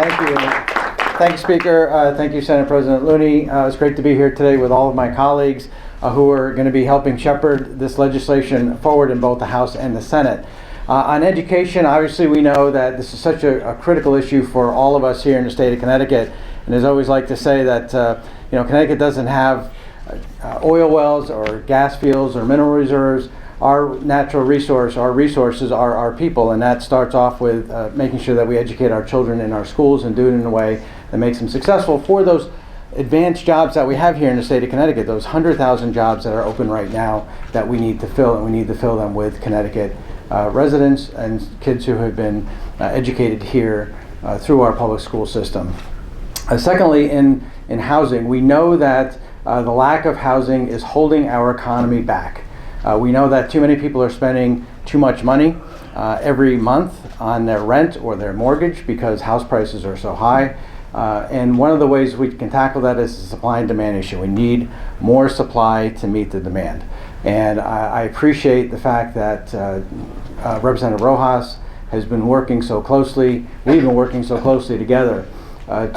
Thank you. Thank you, Speaker. Thank you, Senate President Looney. It's great to be here today with all of my colleagues who are going to be helping shepherd this legislation forward in both the House and the Senate. On education, obviously we know that this is such a critical issue for all of us here in the state of Connecticut. And as I always like to say that Connecticut doesn't have oil wells or gas fields or mineral reserves. Our natural resource, our resources are our people, and that starts off with making sure that we educate our children in our schools and do it in a way that makes them successful for those advanced jobs that we have here in the state of Connecticut, those 100,000 jobs that are open right now that we need to fill, and we need to fill them with Connecticut residents and kids who have been educated here through our public school system. Secondly, in housing, we know that the lack of housing is holding our economy back. We know that too many people are spending too much money every month on their rent or their mortgage because house prices are so high. And one of the ways we can tackle that is the supply and demand issue. We need more supply to meet the demand. And I appreciate the fact that Representative Rojas has been working so closely, we've been working so closely together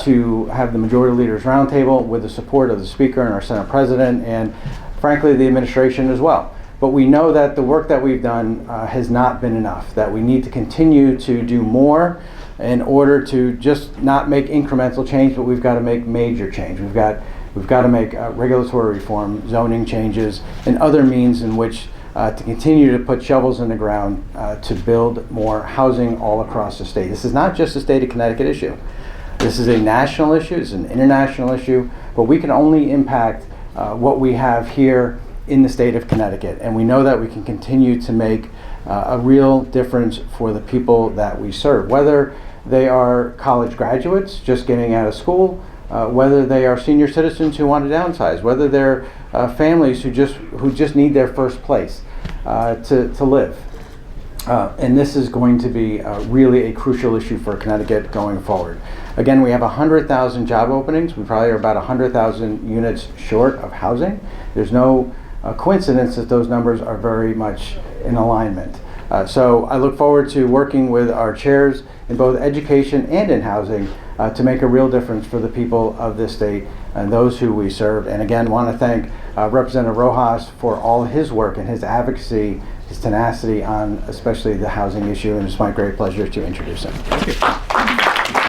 to have the Majority Leaders Roundtable with the support of the Speaker and our Senate President and frankly the administration as well. But we know that the work that we've done has not been enough, that we need to continue to do more in order to just not make incremental change, but we've got to make major change. We've got to make regulatory reform, zoning changes, and other means in which to continue to put shovels in the ground to build more housing all across the state. This is not just a state of Connecticut issue. This is a national issue, it's an international issue, but we can only impact what we have here in the state of Connecticut. And we know that we can continue to make a real difference for the people that we serve, whether they are college graduates just getting out of school, whether they are senior citizens who want to downsize, whether they're families who just need their first place to live. And this is going to be really a crucial issue for Connecticut going forward. Again, we have 100,000 job openings. We probably are about 100,000 units short of housing. There's no coincidence that those numbers are very much in alignment. So I look forward to working with our chairs in both education and in housing to make a real difference for the people of this state and those who we serve. And again, want to thank Representative Rojas for all his work and his advocacy, his tenacity on especially the housing issue, and it's my great pleasure to introduce him. Thank you.